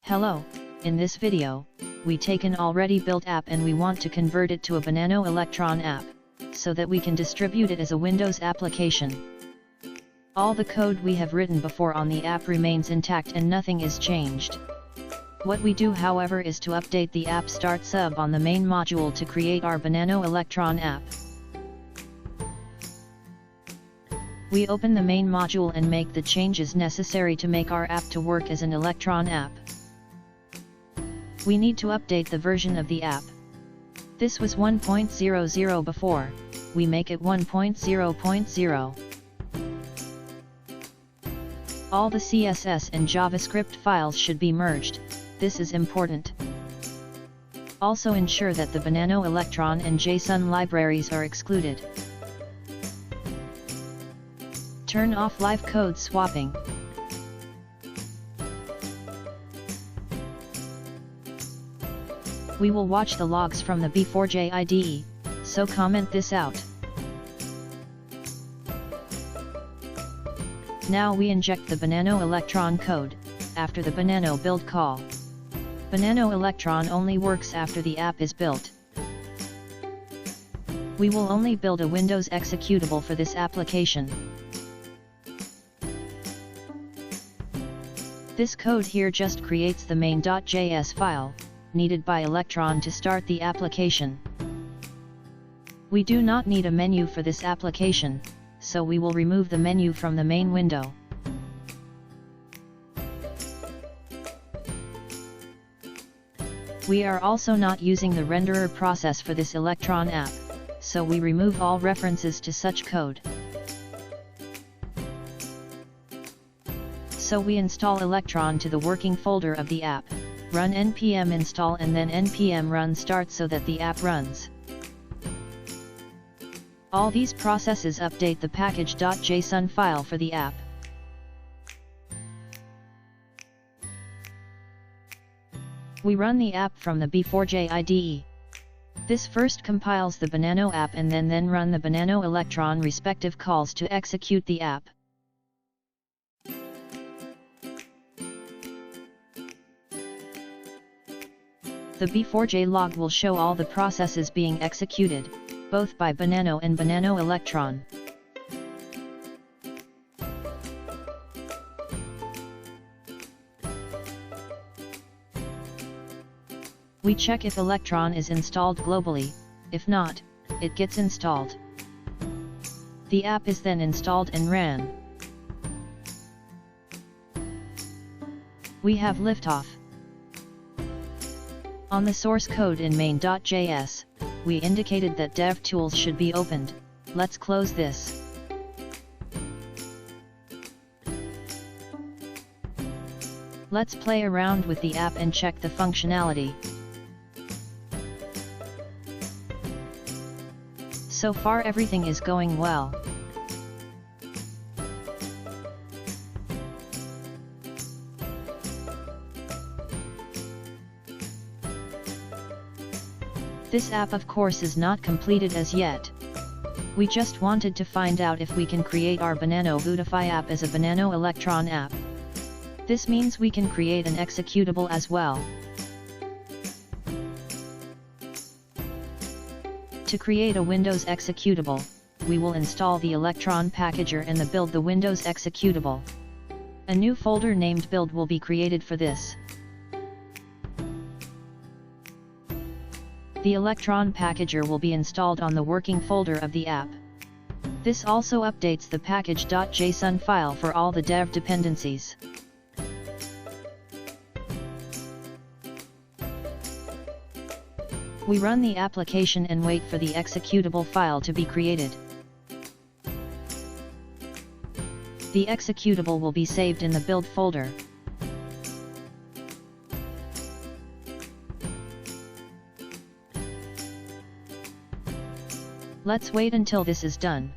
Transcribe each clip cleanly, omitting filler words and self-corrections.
Hello, in this video, we take an already built app and we want to convert it to a BANanoElectron app, so that we can distribute it as a Windows application. All the code we have written before on the app remains intact and nothing is changed. What we do however is to update the app start sub on the main module to create our BANanoElectron app. We open the main module and make the changes necessary to make our app to work as an Electron app. We need to update the version of the app. This was 1.00 before, we make it 1.0.0. All the CSS and JavaScript files should be merged, this is important. Also ensure that the BANanoElectron and JSON libraries are excluded. Turn off live code swapping. We will watch the logs from the B4J IDE, so comment this out. Now we inject the BANanoElectron code, after the Banano build call. BANanoElectron only works after the app is built. We will only build a Windows executable for this application. This code here just creates the main.js file, needed by Electron to start the application. We do not need a menu for this application, so we will remove the menu from the main window. We are also not using the renderer process for this Electron app, so we remove all references to such code. So we install Electron to the working folder of the app, run npm install and then npm run start so that the app runs. All these processes update the package.json file for the app. We run the app from the B4J IDE. This first compiles the Banano app and then run the BANanoElectron respective calls to execute the app. The B4J log will show all the processes being executed, both by Banano and BANanoElectron. We check if Electron is installed globally, if not, it gets installed. The app is then installed and ran. We have liftoff. On the source code in main.js, we indicated that DevTools should be opened. Let's close this. Let's play around with the app and check the functionality. So far everything is going well. This app of course is not completed as yet. We just wanted to find out if we can create our BANanoVuetify app as a BANanoElectron app. This means we can create an executable as well. To create a Windows executable, we will install the Electron packager and build the Windows executable. A new folder named build will be created for this. The Electron packager will be installed on the working folder of the app. This also updates the package.json file for all the dev dependencies. We run the application and wait for the executable file to be created. The executable will be saved in the build folder. Let's wait until this is done.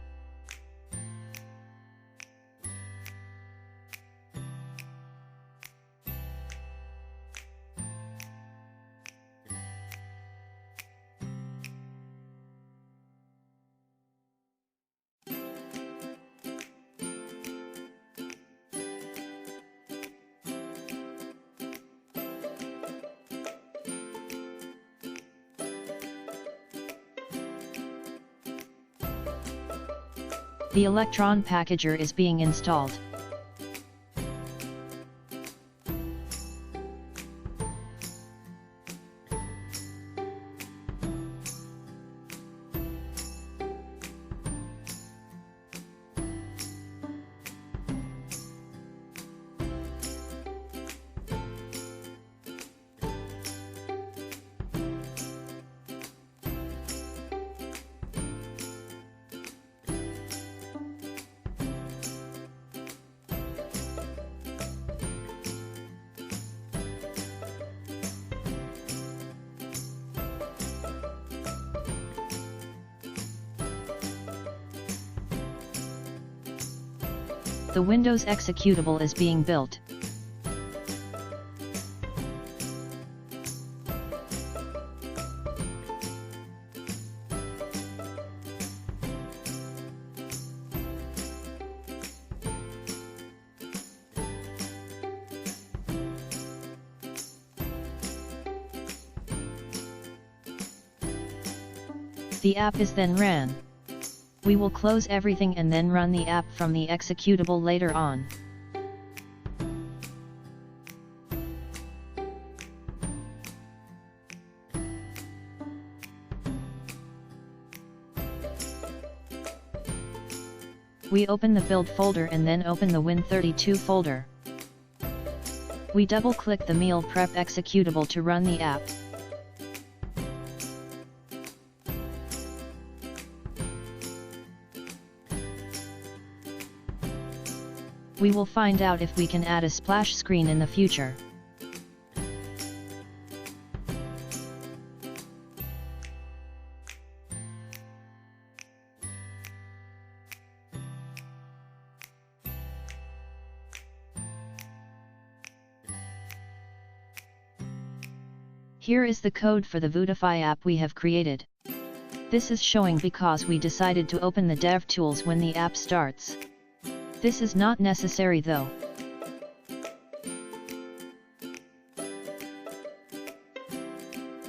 The Electron packager is being installed. The Windows executable is being built. The app is then ran. We will close everything and then run the app from the executable later on. We open the build folder and then open the Win32 folder. We double-click the MealPrep executable to run the app. We will find out if we can add a splash screen in the future. Here is the code for the Vuetify app we have created. This is showing because we decided to open the dev tools when the app starts. This is not necessary though.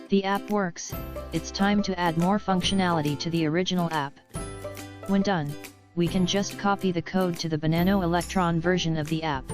The app works, it's time to add more functionality to the original app. When done, we can just copy the code to the BANanoElectron version of the app.